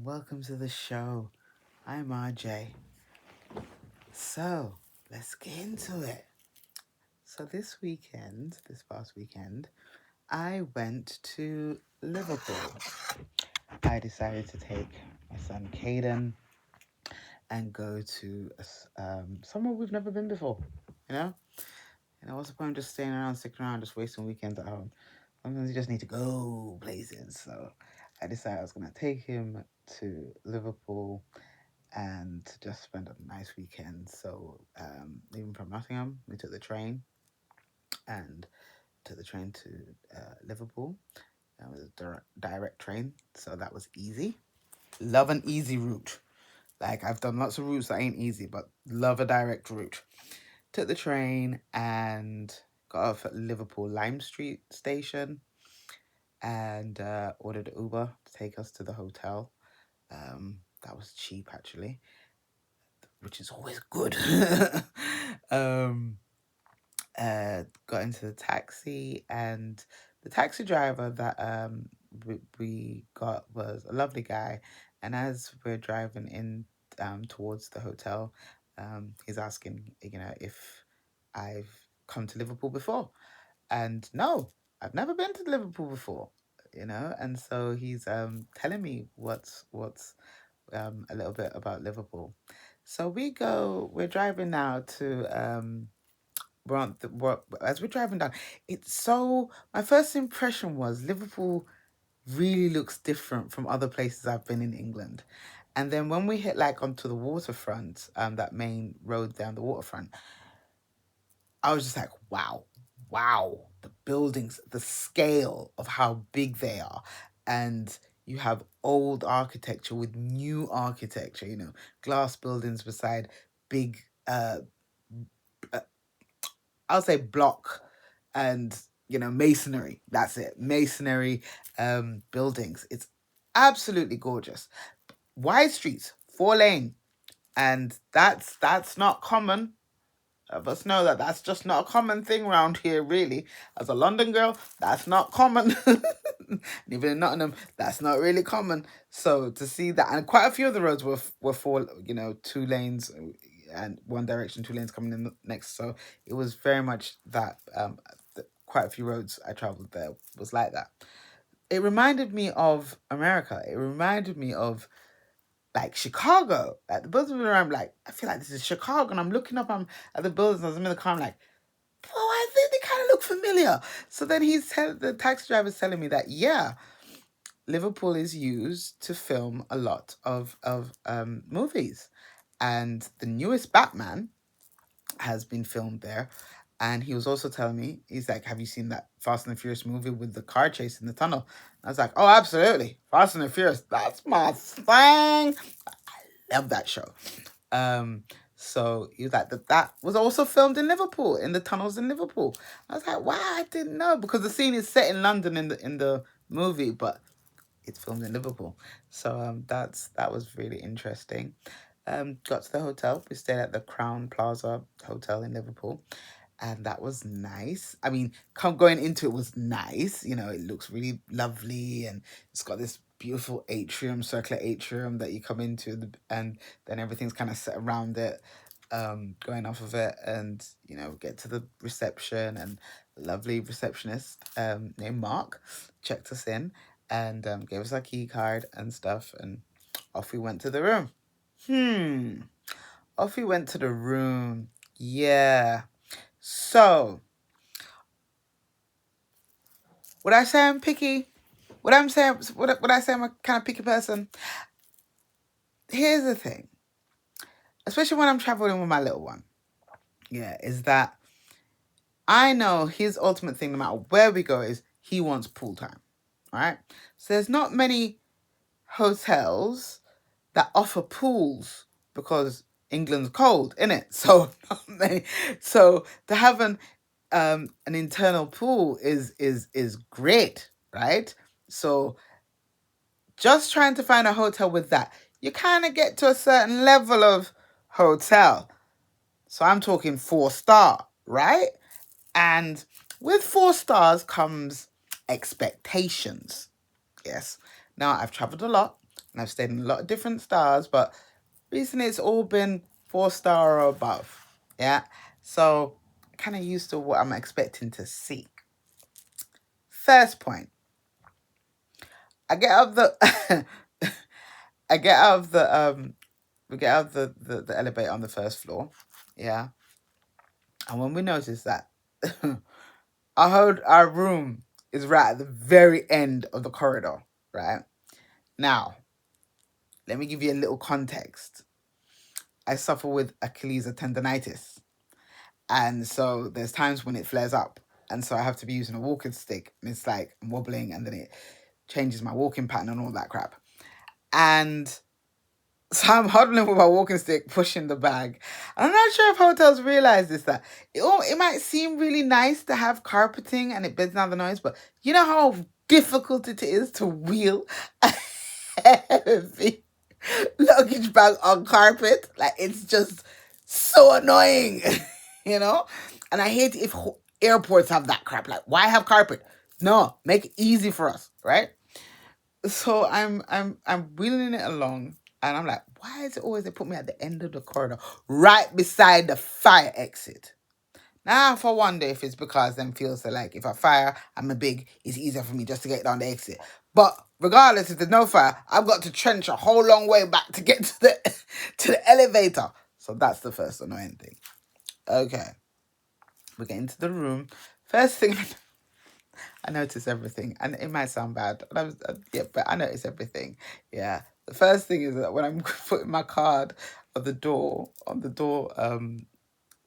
welcome to the show. I'm RJ. So, let's get into it. So, this past weekend, I went to Liverpool. I decided to take my son Caden and go to somewhere we've never been before, you know? What's the point of just staying around, sticking around, just wasting weekends at home? Sometimes you just need to go places. So, I decided I was going to take him to Liverpool and just spend a nice weekend. So, leaving from Nottingham, we took the train and took the train to Liverpool. It was a direct train, so that was easy. Love an easy route. Like, I've done lots of routes that ain't easy, but love a direct route. Took the train and got off at Liverpool Lime Street station and ordered an Uber to take us to the hotel. That was cheap, actually, which is always good. Got into the taxi, and the taxi driver that we got was a lovely guy. And as we're driving in towards the hotel, he's asking, if I've come to Liverpool before. And no, I've never been to Liverpool before, and so he's telling me what's a little bit about Liverpool. So we're driving now to as we're driving down. My first impression was Liverpool really looks different from other places I've been in England. And then when we hit onto the waterfront, that main road down the waterfront, I was just like, wow, the buildings, the scale of how big they are. And you have old architecture with new architecture, glass buildings beside big, I'll say block and, masonry. That's it. Masonry buildings. It's absolutely gorgeous. Wide streets, 4-lane. And that's not common. Of us know that that's just not a common thing around here, really. As a London girl, that's not common. Even in Nottingham, that's not really common. So to see that, and quite a few of the roads were 2 lanes and one direction, 2 lanes coming in next. So it was very much that. Quite a few roads I traveled there was like that. It reminded me of America. It reminded me of Chicago. The buildings around, I feel like this is Chicago, and I'm looking up at the buildings. I was in the car, I'm like, oh, I think they kind of look familiar. So then the taxi driver's telling me that, yeah, Liverpool is used to film a lot of movies, and the newest Batman has been filmed there. And he was also telling me, he's like, have you seen that Fast and the Furious movie with the car chase in the tunnel? I was like, oh, absolutely. Fast and the Furious, that's my thing. I love that show. So he was like, that was also filmed in Liverpool, in the tunnels in Liverpool. I was like, wow, I didn't know, because the scene is set in London in the movie, but it's filmed in Liverpool. So that was really interesting. Got to the hotel. We stayed at the Crown Plaza Hotel in Liverpool, and that was nice. I mean, going into it was nice. It looks really lovely, and it's got this beautiful circular atrium that you come into, and then everything's kind of set around it, going off of it, and get to the reception, and a lovely receptionist named Mark checked us in and gave us our key card and stuff, and off we went to the room. Off we went to the room. Yeah. So, would I say I'm picky? Would I say I'm a kind of picky person? Here's the thing. Especially when I'm traveling with my little one. Yeah, is that I know his ultimate thing, no matter where we go, is he wants pool time. Right? So there's not many hotels that offer pools because England's cold, innit? So so to have an internal pool is great, right? So just trying to find a hotel with that, you kind of get to a certain level of hotel. So I'm talking 4-star, right? And with 4 stars comes expectations. Yes. Now, I've traveled a lot. And I've stayed in a lot of different stars, but recently it's all been 4-star or above. Yeah. So kind of used to what I'm expecting to see. First point. I get out of the I get out of the we get out of the elevator on the first floor. Yeah. And when we notice that our room is right at the very end of the corridor, right? Now, let me give you a little context. I suffer with Achilles tendonitis. And so there's times when it flares up. And so I have to be using a walking stick. And it's like I'm wobbling and then it changes my walking pattern and all that crap. And so I'm huddling with my walking stick, pushing the bag. And I'm not sure if hotels realize this, that it might seem really nice to have carpeting and it beds down the noise, but you know how difficult it is to wheel a heavy luggage bag on carpet? Like, it's just so annoying, you know? And I hate if airports have that crap. Like, why have carpet? No, make it easy for us, right? So I'm wheeling it along, and I'm like, why is it always they put me at the end of the corridor, right beside the fire exit? Now, for wonder if it's because them feels that like if I fire, I'm a big, it's easier for me just to get down the exit. But regardless, if there's no fire, I've got to trench a whole long way back to get to the to the elevator. So that's the first annoying thing. Okay, we get into the room. First thing I notice everything, and it might sound bad. And yeah, but I notice everything. Yeah, the first thing is that when I'm putting my card on the door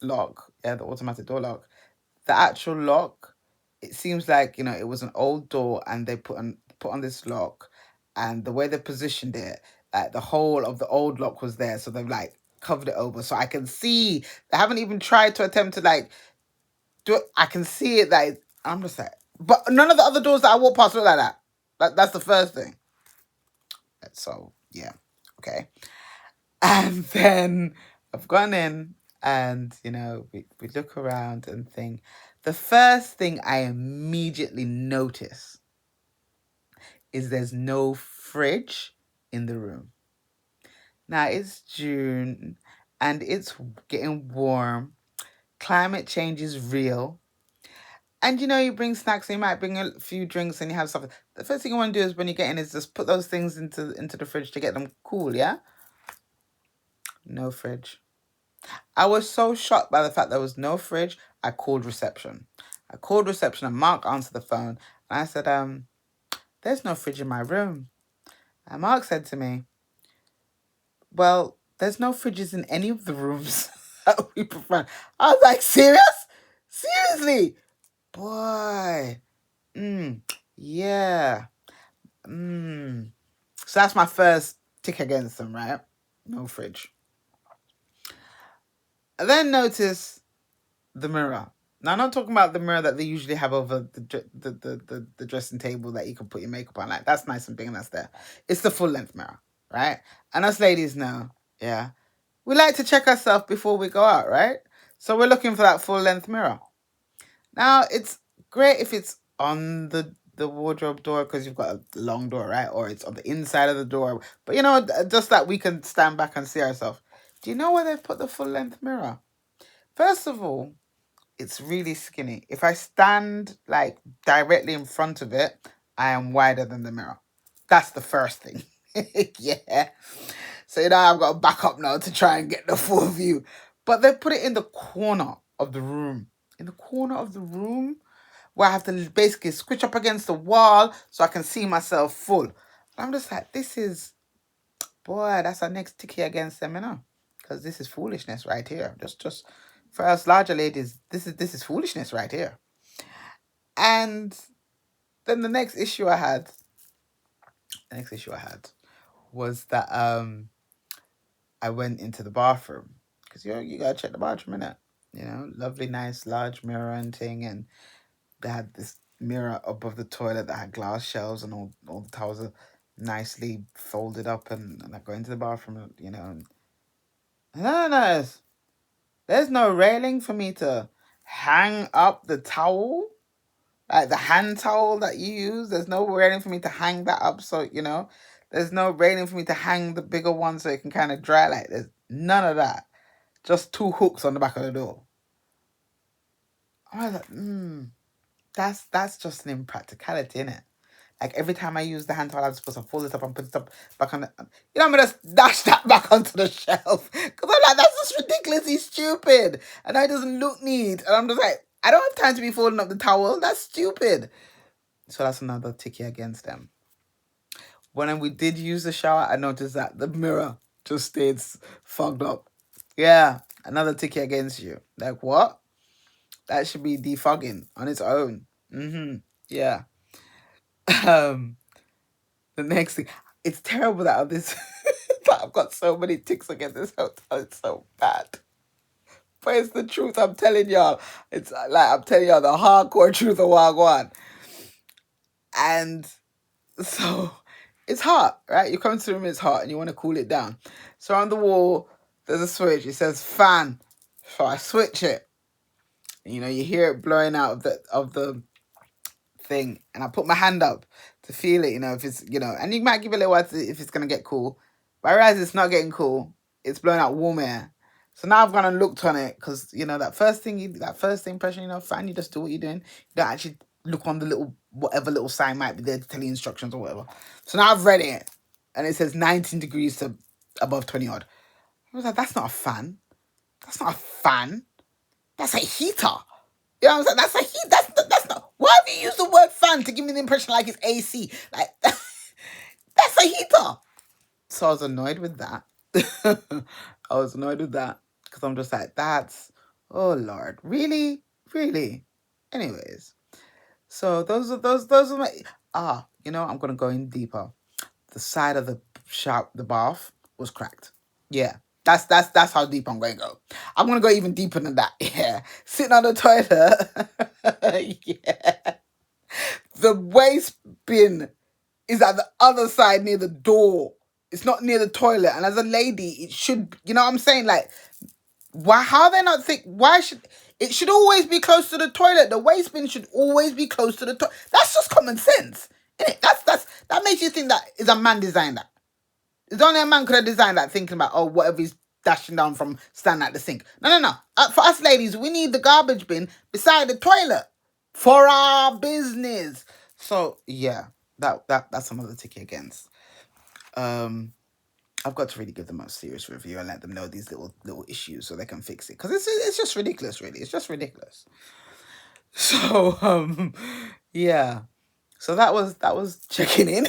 lock, yeah, the automatic door lock, the actual lock, it seems like it was an old door, and they put on this lock, and the way they positioned it, like the whole of the old lock was there, so they've like covered it over, so I can see they haven't even tried to attempt to like do it. I can see it that I'm just like, but none of the other doors that I walk past look like that. That's the first thing. So yeah, okay. And then I've gone in, and we look around and think. The first thing I immediately notice is there's no fridge in the room. Now it's June and it's getting warm. Climate change is real. And you bring snacks, and you might bring a few drinks and you have something. The first thing you want to do is when you get in is just put those things into the fridge to get them cool, yeah? No fridge. I was so shocked by the fact there was no fridge, I called reception. And Mark answered the phone, and I said, there's no fridge in my room. And Mark said to me, well, there's no fridges in any of the rooms that we prefer. I was like, serious? Seriously? Boy. Yeah. So that's my first tick against them, right? No fridge. I then notice the mirror. Now, I'm not talking about the mirror that they usually have over the dressing table that you can put your makeup on. Like, that's nice and big and that's there. It's the full length mirror, right? And us ladies know, yeah, we like to check ourselves before we go out, right? So we're looking for that full length mirror. Now, it's great if it's on the wardrobe door because you've got a long door, right? Or it's on the inside of the door. But just that we can stand back and see ourselves. Do you know where they've put the full length mirror? First of all, it's really skinny. If I stand like directly in front of it, I am wider than the mirror. That's the first thing. Yeah. So I've got to back up now to try and get the full view. But they put it in the corner of the room. In the corner of the room where I have to basically squish up against the wall so I can see myself full. I'm just like, boy, that's our next ticky against them, because this is foolishness right here. Just for us larger ladies, this is foolishness right here. And then the next issue I had was that I went into the bathroom because you gotta check the bathroom, innit? Lovely, nice, large mirror and thing, and they had this mirror above the toilet that had glass shelves, and all the towels are nicely folded up, and I go into the bathroom, and no, there's no railing for me to hang up the towel, like the hand towel that you use. There's no railing for me to hang that up, so There's no railing for me to hang the bigger one so it can kind of dry. Like, there's none of that. Just two hooks on the back of the door. I was like, that's just an impracticality, isn't it? Like every time I use the hand towel, I'm supposed to fold it up and put it up back on the. I'm gonna dash that back onto the shelf because I'm like, that's just ridiculously stupid, and it doesn't look neat. And I'm just like, I don't have time to be folding up the towel. That's stupid. So that's another ticky against them. When we did use the shower, I noticed that the mirror just stayed fogged up. Yeah, another ticky against you. Like what? That should be defogging on its own. Yeah. Um. The next thing, it's terrible that this that I've got so many ticks against this hotel. It's so bad. But it's the truth. I'm telling y'all. It's like I'm telling y'all the hardcore truth of Wagwan. And so it's hot, right? You come to the room, it's hot, and you want to cool it down. So on the wall, there's a switch. It says fan. So I switch it. And, you hear it blowing out of the thing, and I put my hand up to feel it, if it's, and you might give it a little while if it's gonna get cool. But I realize it's not getting cool. It's blowing out warm air. So now I've gone and looked on it because that first impression, fine, you just do what you're doing. You don't actually look on the whatever little sign might be there to tell you instructions or whatever. So now I've read it, and it says 19 degrees to above 20 odd. I was like, that's not a fan. That's not a fan. That's a heater. You know what I'm saying? That's a heat. That's not. Why have you used the word fan to give me the impression like it's AC? Like that's a heater. So I was annoyed with that. Because I'm just like, oh Lord, really, really. Anyways, so those are my. I'm gonna go in deeper. The side of the bath was cracked. Yeah. That's how deep I'm going to go. I'm going to go even deeper than that. Yeah. Sitting on the toilet. Yeah. The waste bin is at the other side near the door. It's not near the toilet. And as a lady, it should, you know what I'm saying? Like, how they not think, it should always be close to the toilet. The waste bin should always be close to the toilet. That's just common sense. Isn't it? That makes you think that is a man designed that. It's only a man could have designed that, thinking about, whatever he's dashing down from standing at the sink. No. For us ladies, we need the garbage bin beside the toilet for our business. So yeah, that's another ticket against. I've got to really give them a serious review and let them know these little issues so they can fix it, because it's just ridiculous. Really, it's just ridiculous. So yeah. So that was checking in.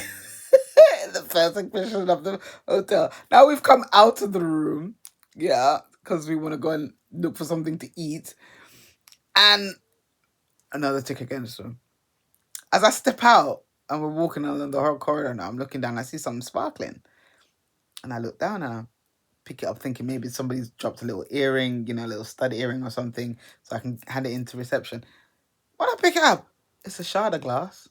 The first impression of the hotel. Now we've come out of the room, yeah, because we want to go and look for something to eat, and another tick against them. As I step out and we're walking along the whole corridor now, I'm looking down, I see something sparkling, and I look down and I pick it up, thinking maybe somebody's dropped a little earring, a little stud earring or something, so I can hand it into reception. When I pick it up, it's a shard of glass.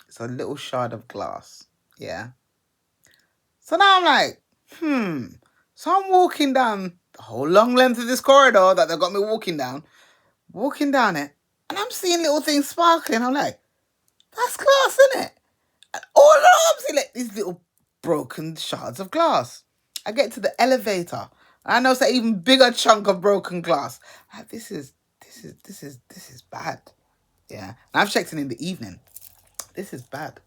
It's a little shard of glass. Yeah. So now I'm like, So I'm walking down the whole long length of this corridor that they got me walking down it, and I'm seeing little things sparkling. I'm like, that's glass, isn't it? And all along I'm seeing like these little broken shards of glass. I get to the elevator, and I notice an even bigger chunk of broken glass. I'm like, this is bad. Yeah. And I've checked in the evening. This is bad.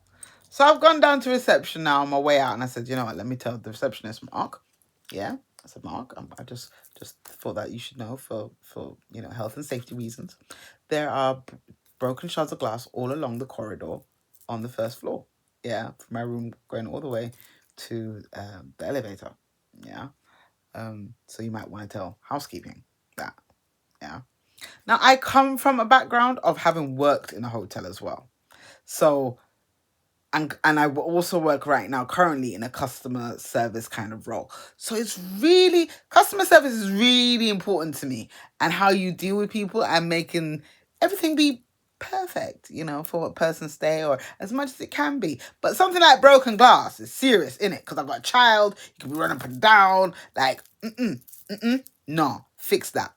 So I've gone down to reception now on my way out, and I said, you know what, let me tell the receptionist, Mark. Yeah, I said, Mark, I just thought that you should know for health and safety reasons, there are broken shards of glass all along the corridor on the first floor. Yeah, from my room going all the way to the elevator. Yeah. So you might want to tell housekeeping that. Yeah. Now I come from a background of having worked in a hotel as well. So and I also work right now currently in a customer service kind of role. So customer service is really important to me, and how you deal with people and making everything be perfect, for a person's stay, or as much as it can be. But something like broken glass is serious, innit? Because I've got a child, you can be running up and down, like, no, fix that.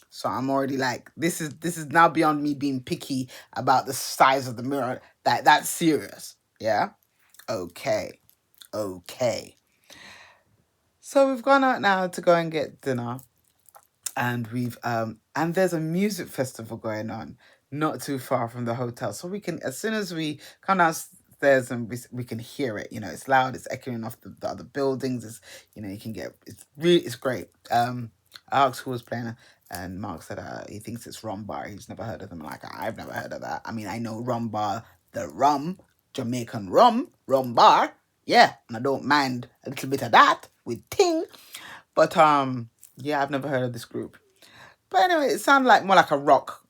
So I'm already like, this is now beyond me being picky about the size of the mirror. That's serious. Yeah? Okay. okay. So we've gone out now to go and get dinner, and we've and there's a music festival going on not too far from the hotel, so we can, as soon as we come downstairs, and we can hear it. It's loud, it's echoing off the other buildings. It's, you can get, it's great. I asked who was playing, and Mark said he thinks it's Rum Bar. He's never heard of them. Like, I've never heard of that. I mean, I know Rum Bar, the rum, Jamaican rum bar, yeah, and I don't mind a little bit of that with ting. But yeah, I've never heard of this group. But anyway, it sounded like more like a rock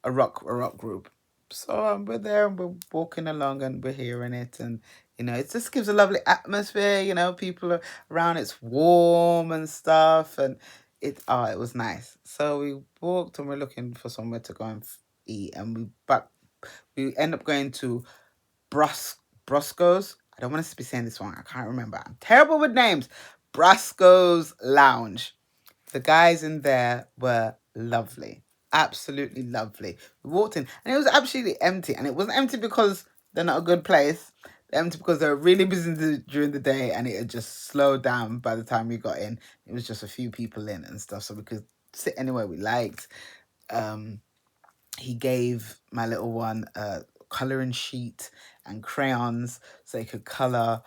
group. So we're there and we're walking along and we're hearing it, and it just gives a lovely atmosphere. People are around. It's warm and stuff, and it was nice. So we walked and we're looking for somewhere to go and eat, and we end up going to Brosco's. I don't want us to be saying this wrong. I can't remember. I'm terrible with names. Brasco's Lounge. The guys in there were lovely. Absolutely lovely. We walked in and it was absolutely empty. And it wasn't empty because they're not a good place. They're empty because they were really busy during the day, and it had just slowed down by the time we got in. It was just a few people in and stuff. So we could sit anywhere we liked. Um, he gave my little one a coloring sheet and crayons so they could color.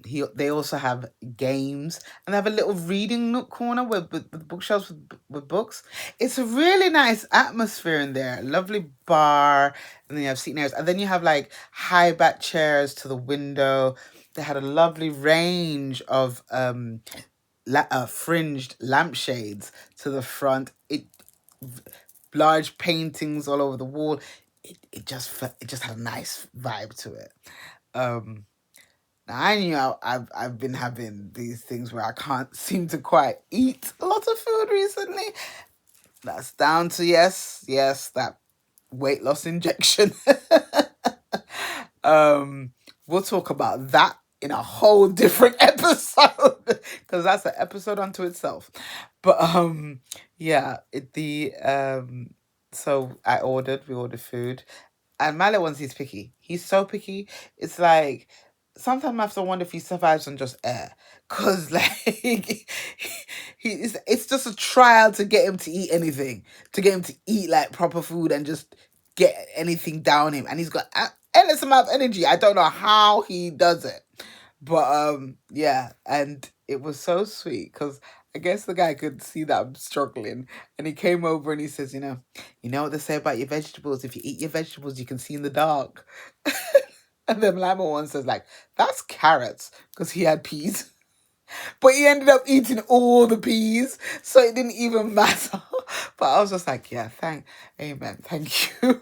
They also have games, and they have a little reading nook corner with bookshelves with books. It's a really nice atmosphere in there. Lovely bar, and then you have seating areas, and then you have like high back chairs to the window. They had a lovely range of fringed lampshades to the front. Large paintings all over the wall. It just had a nice vibe to it. Um, Now I knew I've been having these things where I can't seem to quite eat a lot of food recently. That's down to, that weight loss injection. um, we'll talk about that in a whole different episode, because that's an episode unto itself. But yeah, so we ordered food, and Milo wants, he's picky. He's so picky. It's like sometimes I have to wonder if he survives on just air. Cause like it's just a trial to get him to eat anything, to get him to eat like proper food and just get anything down him. And he's got endless amount of energy. I don't know how he does it. But yeah, and it was so sweet because I guess the guy could see that I'm struggling, and he came over and he says, you know what they say about your vegetables? If you eat your vegetables, you can see in the dark. And then Lama one says, like, that's carrots, because he had peas. But he ended up eating all the peas, so it didn't even matter. But I was just like, yeah, amen, thank you.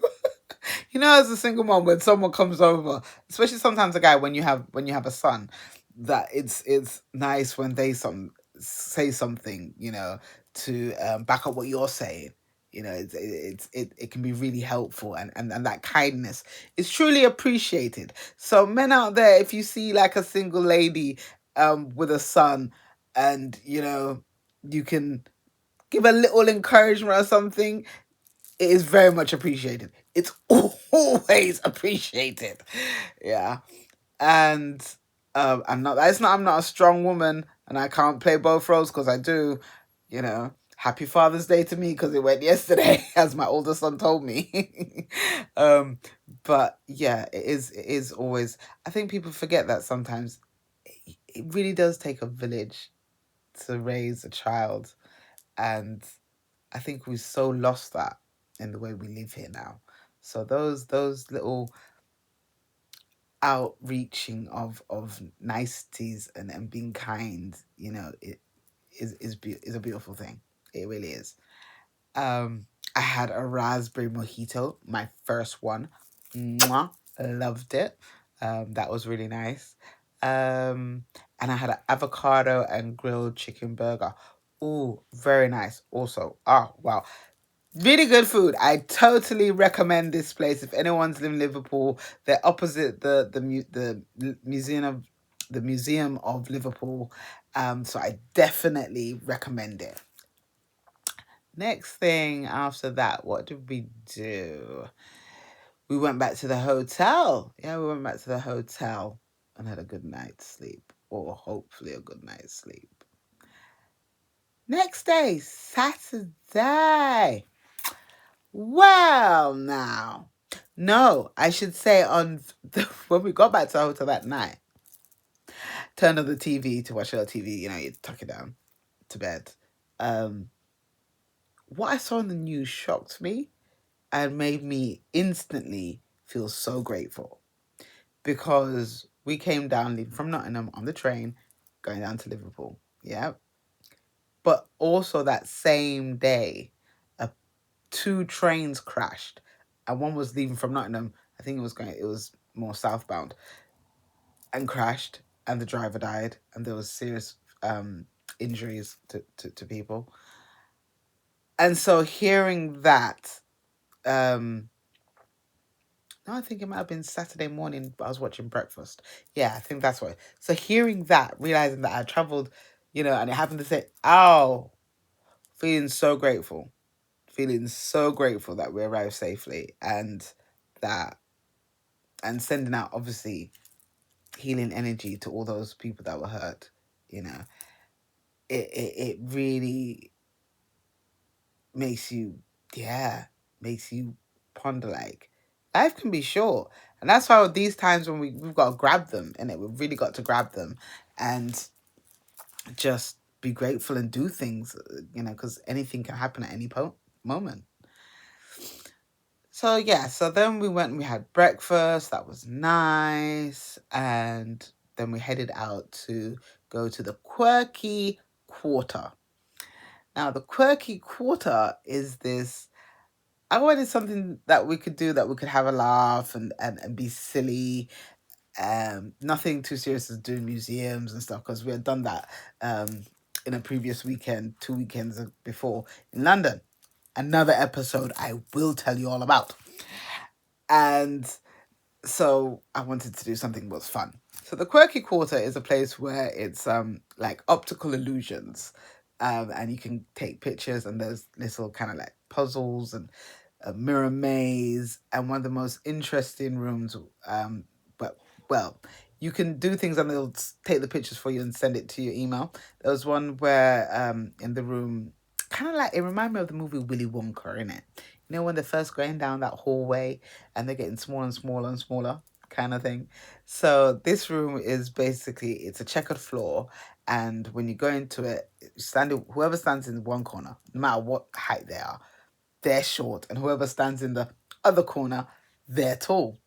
As a single mom, when someone comes over, especially sometimes a guy, when you have a son, that it's nice when they say something, to back up what you're saying. It can be really helpful, and that kindness is truly appreciated. So men out there, if you see like a single lady with a son, and you can give a little encouragement or something, it is very much appreciated. It's always appreciated. Yeah. And I'm not a strong woman, and I can't play both roles, because I do, happy Father's Day to me because it went yesterday, as my older son told me. But yeah, it is always, I think people forget that sometimes it really does take a village to raise a child, and I think we've so lost that in the way we live here now. So those little outreaching of niceties and being kind, it is a beautiful thing. It really is. I had a raspberry mojito, my first one. Mwah, loved it. That was really nice. And I had an avocado and grilled chicken burger. Oh, very nice. Also, oh wow, really good food. I totally recommend this place. If anyone's in Liverpool, they're opposite the Museum of Liverpool. So I definitely recommend it. Next thing after that, what did we do? We went back to the hotel. Yeah, we went back to the hotel and had a good night's sleep. or hopefully a good night's sleep. Next day, Saturday. Well, now. No, I should say when we got back to the hotel that night, turned on the TV to watch a little TV, you tuck it down to bed. What I saw in the news shocked me and made me instantly feel so grateful because we came down leaving from Nottingham on the train going down to Liverpool. Yeah. But also that same day, two trains crashed, and one was leaving from Nottingham. I think it was more southbound, and crashed, and the driver died, and there was serious injuries to people. And so hearing that, no, I think it might have been Saturday morning, but I was watching breakfast. Yeah, I think that's why. So hearing that, realizing that I traveled, and it happened to say, oh, feeling so grateful. Feeling so grateful that we arrived safely that and sending out obviously healing energy to all those people that were hurt. It really makes you makes you ponder, like, life can be short. And that's why with these times when we've got to grab them, and we've really got to grab them and just be grateful and do things, because anything can happen at any moment. So yeah, so then we went and we had breakfast. That was nice. And then we headed out to go to the Quirky Quarter. Now, the Quirky Quarter is this. I wanted something that we could do, that we could have a laugh and be silly. Nothing too serious as doing museums and stuff, because we had done that in a previous weekend, 2 weekends before in London. Another episode I will tell you all about. And so I wanted to do something that was fun. So the Quirky Quarter is a place where it's like optical illusions, and you can take pictures, and there's little kind of like puzzles and a mirror maze, and one of the most interesting rooms. But well, you can do things and they'll take the pictures for you and send it to your email. There was one where in the room, kind of like, it reminded me of the movie Willy Wonka, innit? When they're first going down that hallway and they're getting smaller and smaller and smaller, kind of thing. So this room is basically, it's a checkered floor, and when you go into it, whoever stands in one corner, no matter what height they are, they're short, and whoever stands in the other corner, they're tall.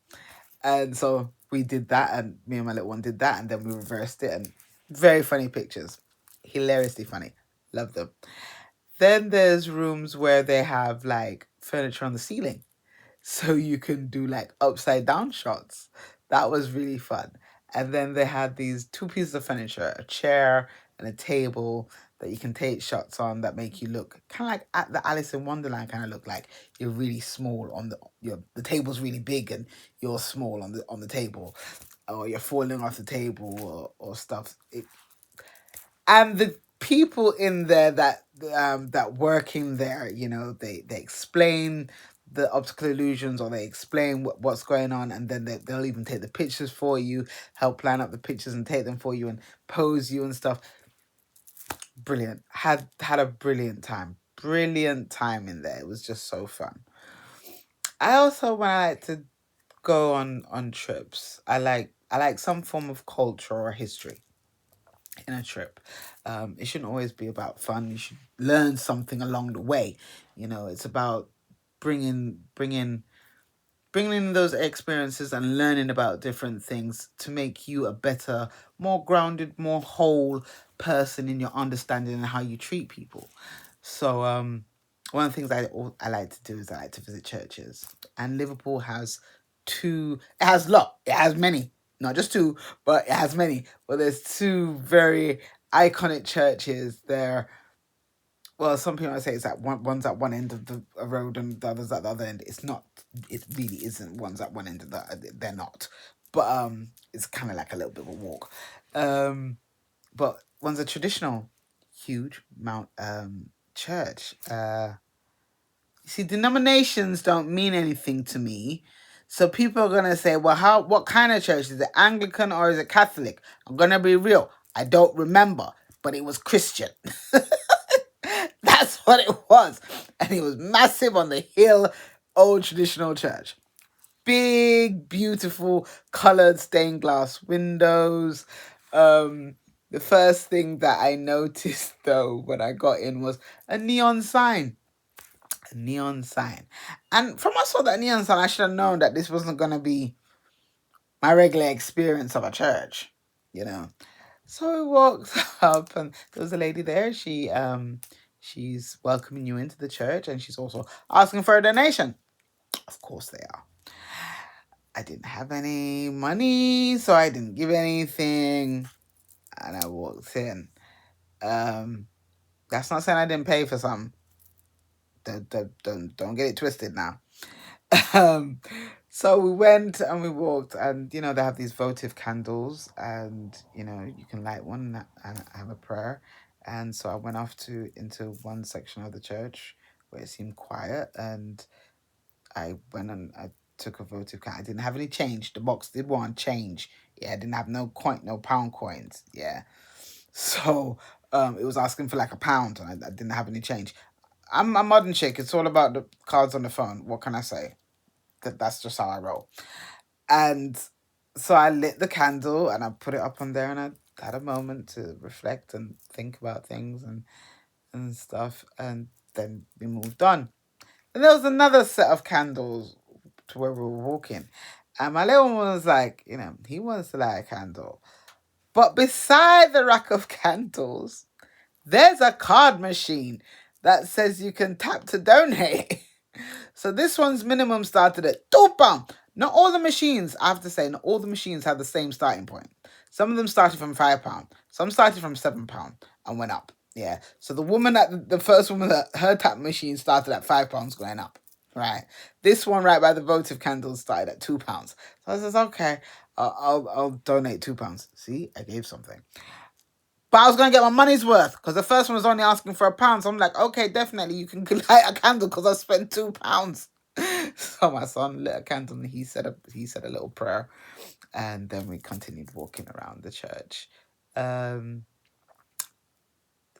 And so we did that, and me and my little one did that, and then we reversed it, and very funny pictures. Hilariously funny. Love them. Then there's rooms where they have like furniture on the ceiling, so you can do like upside down shots. That was really fun. And then they had these two pieces of furniture, a chair and a table, that you can take shots on that make you look kind of like at the Alice in Wonderland, kind of look like you're really small on the table's really big and you're small on the table, or you're falling off the table or stuff. And the people in there that work in there, they explain the optical illusions, or they explain what's going on, and then they'll even take the pictures for you, help plan up the pictures and take them for you and pose you and stuff. Brilliant. Had a brilliant time in there. It was just so fun. I also, when I like to go on trips, I like some form of culture or history in a trip. It shouldn't always be about fun. You should learn something along the way. It's about bringing those experiences and learning about different things to make you a better, more grounded, more whole person in your understanding and how you treat people. So one of the things I like to do is I like to visit churches, and Liverpool has two. It has many, not just two, but it has many. But there's two very iconic churches there. Well, some people might say it's at one's at one end of the road and the other's at the other end. It's not. It really isn't. One's at one end of they're not. But it's kind of like a little bit of a walk. But one's a traditional, huge Mount church. You see, denominations don't mean anything to me. So people are gonna say, well, what kind of church? Is it Anglican or is it Catholic? I'm gonna be real. I don't remember, but it was Christian. That's what it was. And it was massive on the hill, old traditional church. Big, beautiful, coloured stained glass windows. The first thing that I noticed though when I got in was a neon sign. A neon sign. And from I saw that neon sign, I should have known that this wasn't gonna be my regular experience of a church, you know. So we walked up and there was a lady there. She's welcoming you into the church and she's also asking for a donation. Of course they are. I didn't have any money, so I didn't give anything. And I walked in. Um, that's not saying I didn't pay for some. Don't get it twisted now. Um, so we went and we walked, and they have these votive candles, and you can light one and have a prayer. And so I went off to into one section of the church where it seemed quiet, and I went and I took a votive candle. I didn't have any change. The box did want change. Yeah, I didn't have no pound coins. Yeah, so it was asking for like a pound, and I didn't have any change. I'm a modern chick. It's all about the cards on the phone. What can I say? That's just how I roll. And so I lit the candle and I put it up on there and I had a moment to reflect and think about things and stuff. And then we moved on. And there was another set of candles to where we were walking. And my little one was like, he wants to light a candle. But beside the rack of candles, there's a card machine that says you can tap to donate. So this one's minimum started at £2. Not all the machines, I have to say, not all the machines have the same starting point. Some of them started from £5. Some started from £7 and went up. Yeah. So the first woman that her tap machine started at £5 going up. Right. This one right by the votive candles started at £2. So I says, okay, I'll donate £2. See, I gave something. But I was going to get my money's worth because the first one was only asking for £1. So I'm like, okay, definitely you can light a candle because I spent £2. So my son lit a candle and he said a little prayer, and then we continued walking around the church.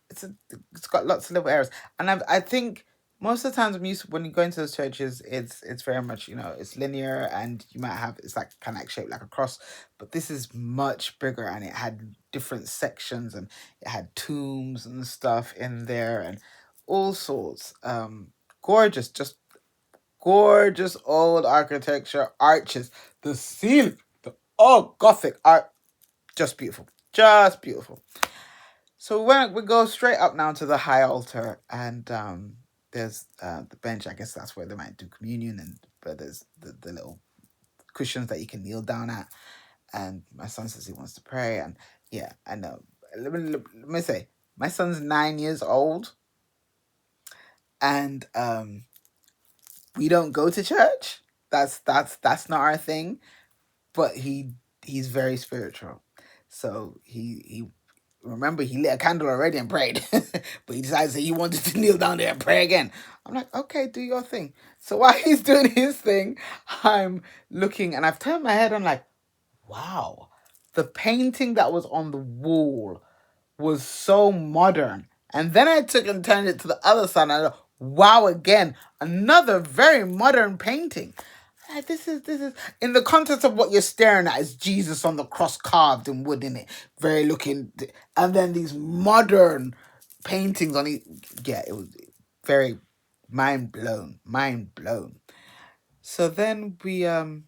It's got lots of little areas, and I think most of the times when you go into those churches, it's very much it's linear, and you might have it's like kind of like shaped like a cross, but this is much bigger, and it had different sections, and it had tombs and stuff in there, and all sorts. Gorgeous, just gorgeous old architecture, arches, the ceiling, Gothic art, just beautiful, just beautiful. So we go straight up now to the high altar, and there's the bench. I guess that's where they might do communion, and but there's the little cushions that you can kneel down at. And my son says he wants to pray, and yeah, I know. Let me say, my son's 9 years old, and we don't go to church. That's not our thing. But he's very spiritual, so he remember he lit a candle already and prayed, but he decided that he wanted to kneel down there and pray again. I'm like, okay, do your thing. So while he's doing his thing, I'm looking and I've turned my head. I'm like, wow, the painting that was on the wall was so modern. And then I took and turned it to the other side and I go, wow, again, another very modern painting. Like, this is in the context of what you're staring at is Jesus on the cross carved in wood in it. Very looking, and then these modern paintings on it. Yeah, it was very mind blown. So then we're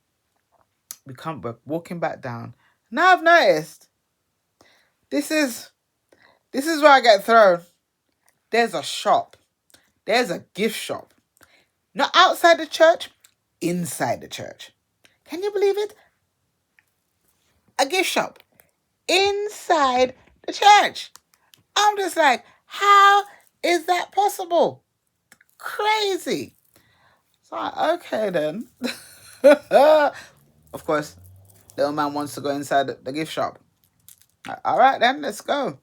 walking back down. Now I've noticed this is where I get thrown. There's a shop. There's a gift shop. Not outside the church, inside the church. Can you believe it? A gift shop inside the church. I'm just like, how is that possible? Crazy. So okay then. Of course, little man wants to go inside the gift shop. All right then, let's go.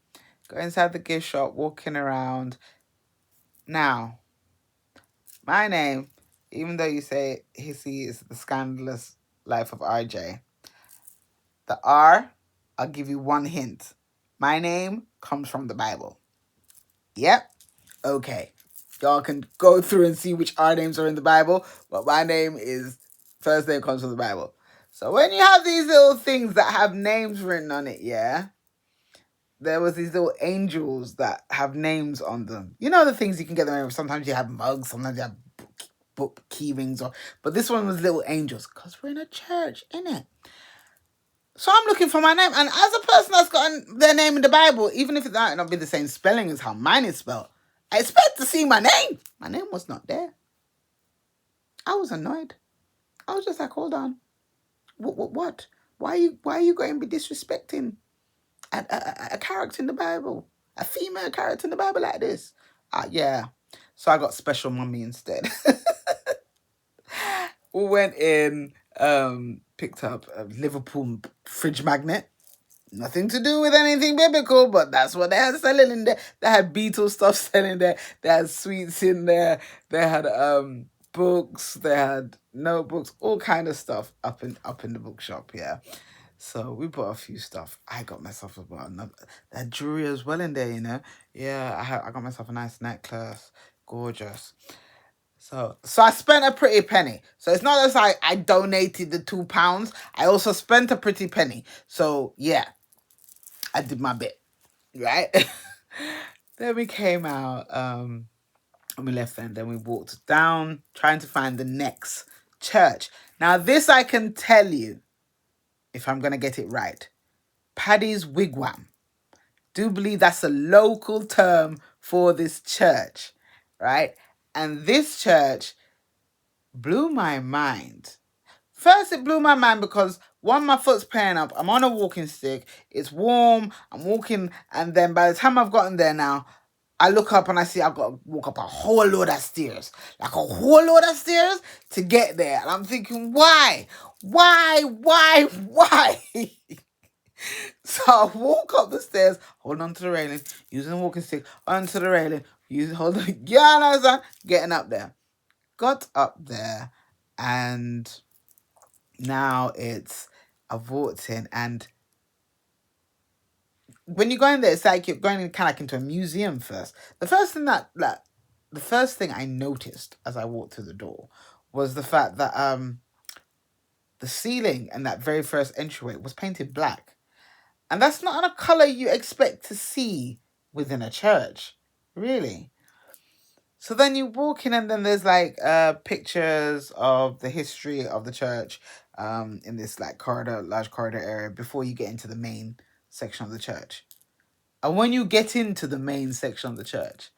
Go inside the gift shop, walking around. Now, my name even though you say hissy is the scandalous life of RJ, the R, I'll give you one hint. My name comes from the Bible. Yep. Okay. Y'all can go through and see which R names are in the Bible, but my name is first name comes from the Bible. So when you have these little things that have names written on it, yeah, there was these little angels that have names on them. You know the things you can get them. Sometimes you have mugs, sometimes you have book key rings, but this one was little angels because we're in a church, innit? So I'm looking for my name, and as a person that's got their name in the Bible, even if it might not be the same spelling as how mine is spelled, I expect to see my name. My name was not there. I was annoyed. I was just like, hold on, what? Why are you going to be disrespecting a character in the Bible, a female character in the Bible like this? Yeah. So I got special mummy instead. We went in, picked up a Liverpool fridge magnet. Nothing to do with anything biblical, but that's what they had selling in there. They had Beatles stuff selling there. They had sweets in there. They had books. They had notebooks, all kind of stuff up in the bookshop. Yeah. So we bought a few stuff. I got myself about another that jewelry as well in there. Yeah. I got myself a nice necklace, gorgeous. So I spent a pretty penny. So it's not as I donated the £2. I also spent a pretty penny. So yeah, I did my bit, right? Then we came out, and we left there, and then we walked down trying to find the next church. Now this I can tell you, if I'm gonna get it right, Paddy's Wigwam. Do believe that's a local term for this church, right? And this church blew my mind. First, it blew my mind because one, my foot's playing up. I'm on a walking stick. It's warm. I'm walking, and then by the time I've gotten there now, I look up and I see I've got to walk up a whole load of stairs, like a whole load of stairs to get there. And I'm thinking, why? So I walk up the stairs, hold on to the railing, using the walking stick, onto the railing, hold on, yeah, getting up there. Got up there, and now I've walked in, and when you go in there, it's like you're going kind of like into a museum first. The first thing I noticed as I walked through the door was the fact that the ceiling and that very first entryway was painted black, and that's not a color you expect to see within a church, really. So then you walk in, and then there's like pictures of the history of the church in this like large corridor area before you get into the main section of the church. And when you get into the main section of the church,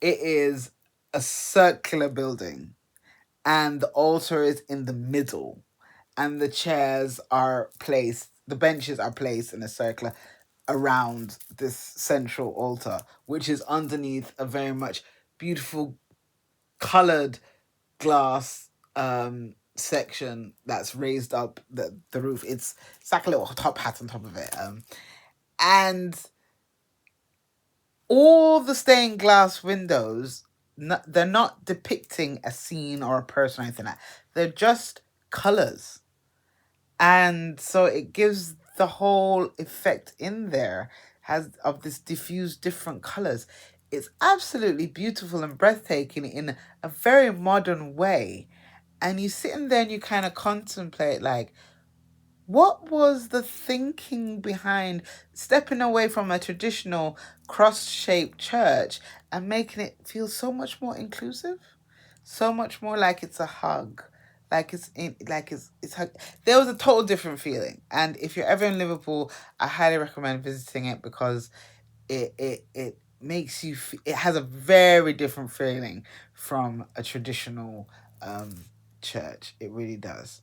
it is a circular building, and the altar is in the middle, and the benches are placed in a circle around this central altar, which is underneath a very much beautiful colored glass section that's raised up the roof. It's like a little top hat on top of it. And all the stained glass windows, they're not depicting a scene or a person or anything like that. They're just colors. And so it gives the whole effect in there has of this diffused different colors. It's absolutely beautiful and breathtaking in a very modern way. And you sit in there and you kind of contemplate, like, what was the thinking behind stepping away from a traditional cross-shaped church and making it feel so much more inclusive, so much more like it's a hug, it's hug. There was a total different feeling, and if you're ever in Liverpool, I highly recommend visiting it because it makes you it has a very different feeling from a traditional church. It really does.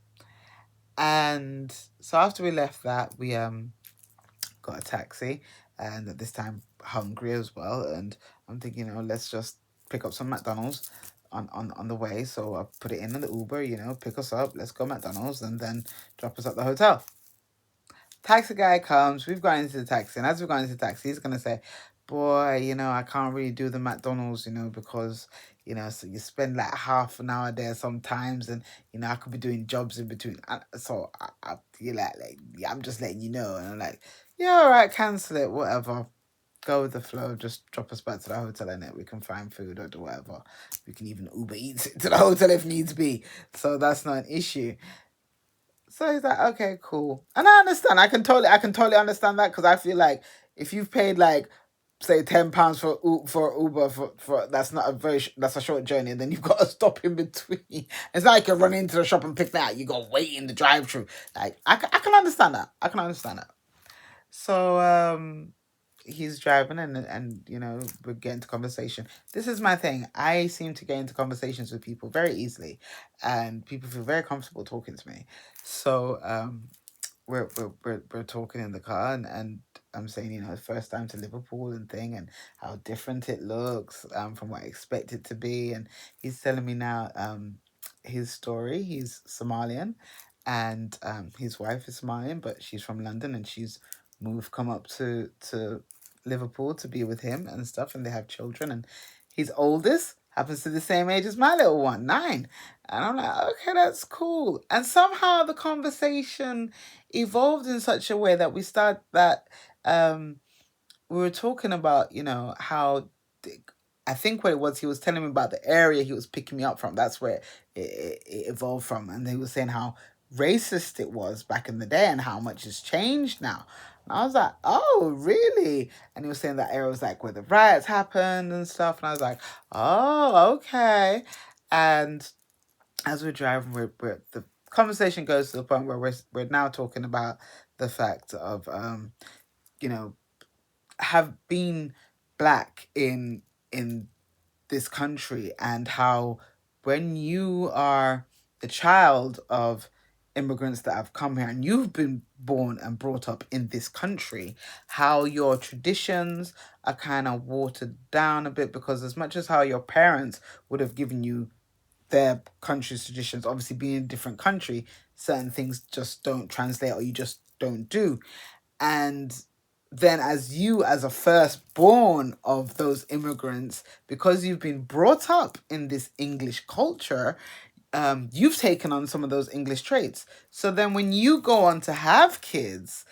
And so after we left that, we got a taxi, and at this time hungry as well. And I'm thinking, let's just pick up some McDonald's on the way. So I put it in the Uber, pick us up, let's go McDonald's, and then drop us at the hotel. Taxi guy comes, we've gone into the taxi, and as we've gone into the taxi, he's gonna say, boy, I can't really do the McDonald's, because So you spend like half an hour there sometimes, and I could be doing jobs in between. So you're like, yeah, I'm just letting you know, and I'm like, yeah, all right, cancel it, whatever. Go with the flow. Just drop us back to the hotel, and it we can find food or do whatever. We can even Uber Eats it to the hotel if needs be. So that's not an issue. So he's like, okay, cool, and I understand. I can totally understand that, because I feel like if you've paid like say £10 for Uber for that's not a that's a short journey, and then you've got to stop in between. It's not like you run into the shop and pick that. You got to wait in the drive through. Like I can understand that. I can understand that. So he's driving, and we get into conversation. This is my thing. I seem to get into conversations with people very easily, and people feel very comfortable talking to me. So we're talking in the car, and I'm saying, first time to Liverpool and thing, and how different it looks from what I expect it to be. And he's telling me now his story. He's Somalian, and his wife is Somalian, but she's from London, and she's come up to Liverpool to be with him and stuff, and they have children, and his oldest happens to the same age as my little one, 9. And I'm like, okay, that's cool. And somehow the conversation evolved in such a way that um we were talking about, how I think what it was, he was telling me about the area he was picking me up from. That's where it evolved from. And he was saying how racist it was back in the day and how much has changed now. And I was like, oh, really? And he was saying that area was like where the riots happened and stuff. And I was like, oh, okay. And as we're driving, the conversation goes to the point where we're now talking about the fact of you know have been black in this country, and how when you are the child of immigrants that have come here and you've been born and brought up in this country, how your traditions are kind of watered down a bit, because as much as how your parents would have given you their country's traditions, obviously being in a different country, certain things just don't translate, or you just don't do. And then as you, as a firstborn of those immigrants, because you've been brought up in this English culture, you've taken on some of those English traits. So then when you go on to have kids,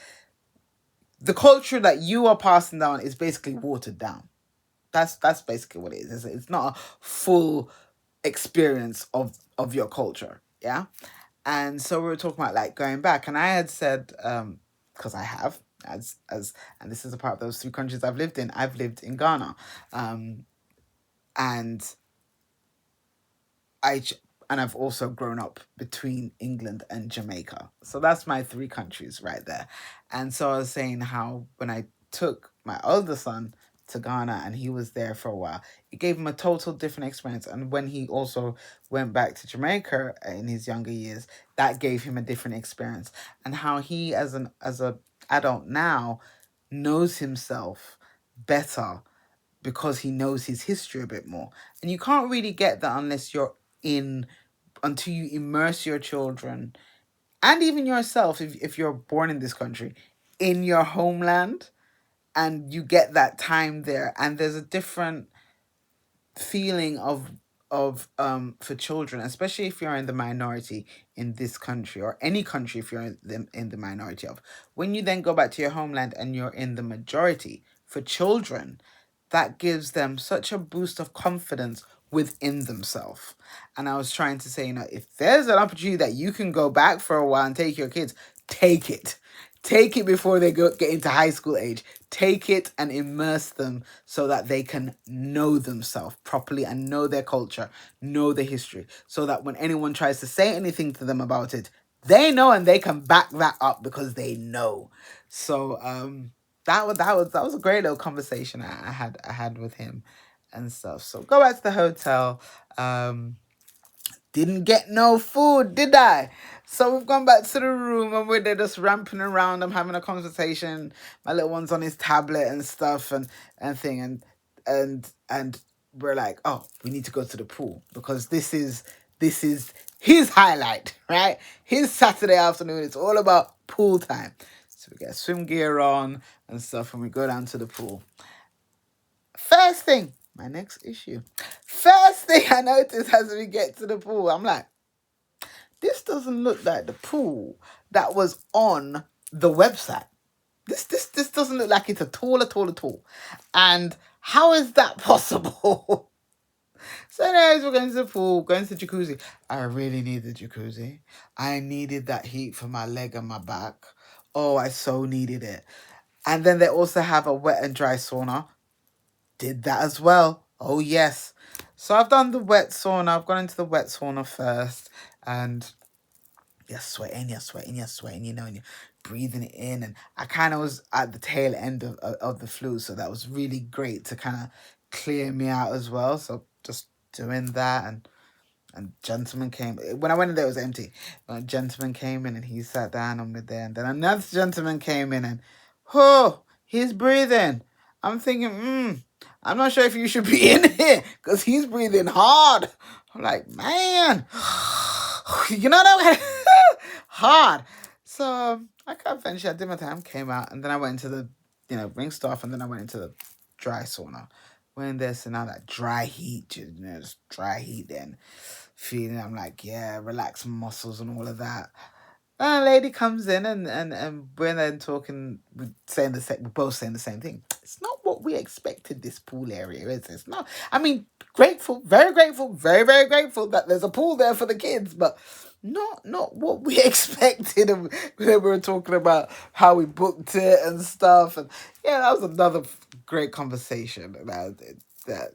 the culture that you are passing down is basically watered down. That's basically what it is. It's not a full experience of your culture. Yeah. And so we were talking about like going back, and I had said, because I have, as and this is a part of those 3 countries I've lived in. I've lived in Ghana, and I and I've also grown up between England and Jamaica. So that's my 3 countries right there. And so I was saying how when I took my older son to Ghana and he was there for a while, it gave him a total different experience. And when he also went back to Jamaica in his younger years, that gave him a different experience. And how he, as a adult now, knows himself better because he knows his history a bit more. And you can't really get that in until you immerse your children and even yourself, if you're born in this country, in your homeland, and you get that time there, and there's a different feeling of for children, especially if you're in the minority in this country, or any country if you're in the minority of, when you then go back to your homeland and you're in the majority. For children, that gives them such a boost of confidence within themselves. And I was trying to say, if there's an opportunity that you can go back for a while and take your kids, take it. Take it before they get into high school age. Take it and immerse them so that they can know themselves properly and know their culture, know the history, so that when anyone tries to say anything to them about it, they know and they can back that up because they know. So that was a great little conversation I had with him and stuff. So go back to the hotel. Didn't get no food, did I? So we've gone back to the room and we're there just ramping around. I'm having a conversation. My little one's on his tablet and stuff and thing, and we're like, oh, we need to go to the pool because this is his highlight, right? His Saturday afternoon. It's all about pool time. So we get swim gear on and stuff, and we go down to the pool. First thing, My next issue. First thing I noticed as we get to the pool, I'm like, this doesn't look like the pool that was on the website. This doesn't look like it at all, at all, at all. And how is that possible? So anyways, we're going to the pool, going to the jacuzzi. I really need the jacuzzi. I needed that heat for my leg and my back. Oh, I so needed it. And then they also have a wet and dry sauna. Did that as well. Oh, yes. So I've done the wet sauna. I've gone into the wet sauna first. And you're sweating, you know, and you're breathing it in. And I kind of was at the tail end of the flu. So that was really great to kind of clear me out as well. So just doing that, and gentleman came. When I went in there, it was empty. A gentleman came in and he sat down on me there. And then another gentleman came in and, oh, he's breathing. I'm thinking, I'm not sure if you should be in here because he's breathing hard. I'm like, man, you know that hard. So I got finished. I did my time, came out, and then I went into the, ring stuff, and then I went into the dry sauna. Went in there, so now that dry heat, just dry heat, then feeling, I'm like, yeah, relax muscles and all of that. And a lady comes in and we're then talking, we're both saying the same thing. It's not what we expected this pool area is. It's not. I mean, grateful, very grateful, very, very grateful that there's a pool there for the kids, but not what we expected. And we were talking about how we booked it and stuff. And yeah, that was another great conversation about it, that,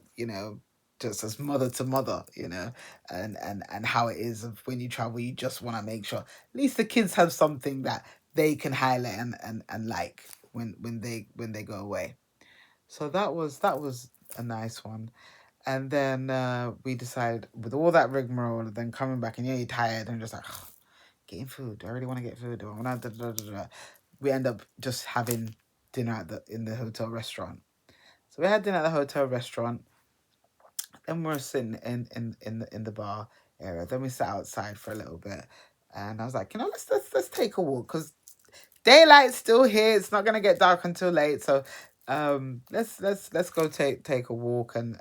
just as mother to mother, and how it is of when you travel, you just want to make sure at least the kids have something that they can highlight and like when they go away. So that was a nice one. And then we decided, with all that rigmarole, then coming back, and you're tired and just like, getting food. Do I really want to get food? Do I want to? We end up just having dinner in the hotel restaurant. So we had dinner at the hotel restaurant. Then we were sitting in the bar area. Then we sat outside for a little bit, and I was like, let's take a walk because daylight's still here. It's not gonna get dark until late. So, let's go take a walk and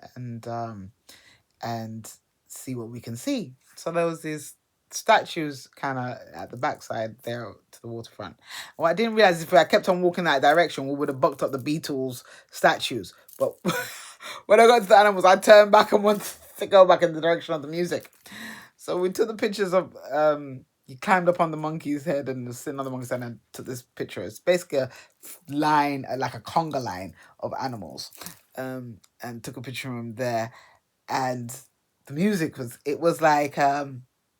see what we can see. So there was these statues kind of at the backside there to the waterfront. Well, I didn't realize if I kept on walking that direction, we would have bucked up the Beatles statues. But when I got to the animals, I turned back and wanted to go back in the direction of the music. So we took the pictures of he climbed up on the monkey's head and was sitting on the monkey's head and took this picture. It's basically a line, like a conga line of animals. And took a picture of him there. And the music was like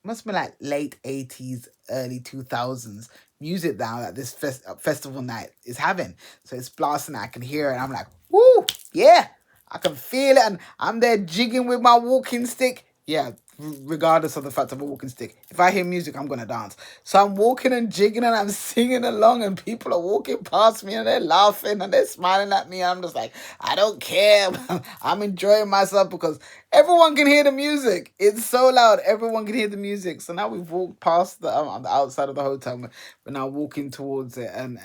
must have been like late 80s, early 2000s music now that this festival night is having. So it's blasting, I can hear it, and I'm like, woo, yeah, I can feel it, and I'm there jigging with my walking stick. Yeah, regardless of the fact of a walking stick. If I hear music, I'm gonna dance. So I'm walking and jigging and I'm singing along, and people are walking past me and they're laughing and they're smiling at me. I'm just like, I don't care. I'm enjoying myself because everyone can hear the music. It's so loud. Everyone can hear the music. So now we've walked past on the outside of the hotel. We're now walking towards it, and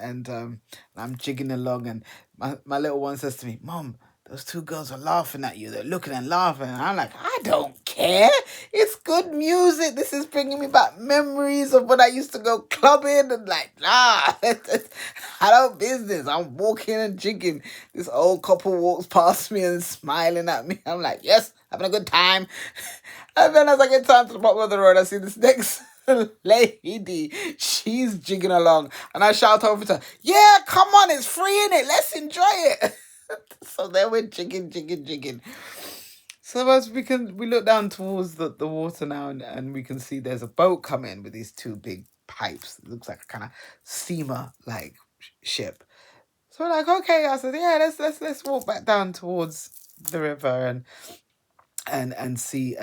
I'm jigging along, and my little one says to me, Mom, those two girls are laughing at you. They're looking and laughing. And I'm like, I don't care. It's good music. This is bringing me back memories of when I used to go clubbing and like, nah, I don't business. I'm walking and jigging. This old couple walks past me and smiling at me. I'm like, yes, having a good time. And then as I get down to the bottom of the road, I see this next lady. She's jigging along. And I shout over to her, yeah, come on, it's free, innit? Let's enjoy it. So then we're jigging. So as we look down towards the water now, and we can see there's a boat coming with these two big pipes. It looks like a kind of steamer like ship. So we're like, okay, I said, yeah, let's walk back down towards the river and see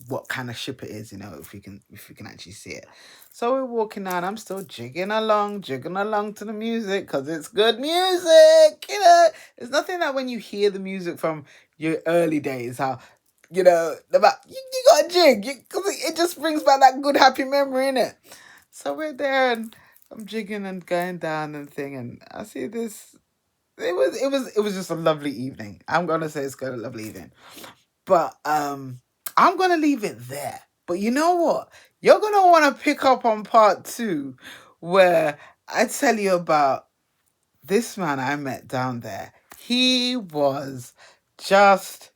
what kind of ship it is, if we can actually see it. So we're walking down. I'm still jigging along to the music because it's good music. There's nothing that when you hear the music from your early days, how about you got to jig because it just brings back that good happy memory, innit? So we're there and I'm jigging and going down and thing, and I see this it was just a lovely evening. I'm gonna say it's got a lovely evening. But I'm gonna leave it there. But you know what? You're gonna wanna pick up on part two, where I tell you about this man I met down there. He was just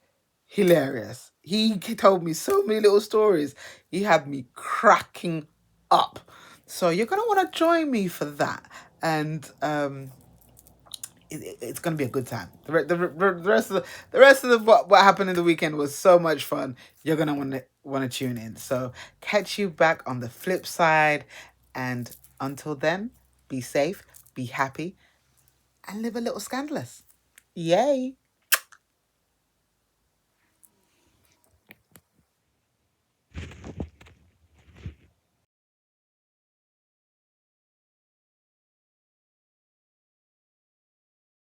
hilarious. He told me so many little stories. He had me cracking up. So you're gonna want to join me for that, and it's gonna be a good time. The rest of what happened in the weekend was so much fun. You're gonna want to tune in. So catch you back on the flip side, and until then, be safe, be happy, and live a little scandalous. Yay!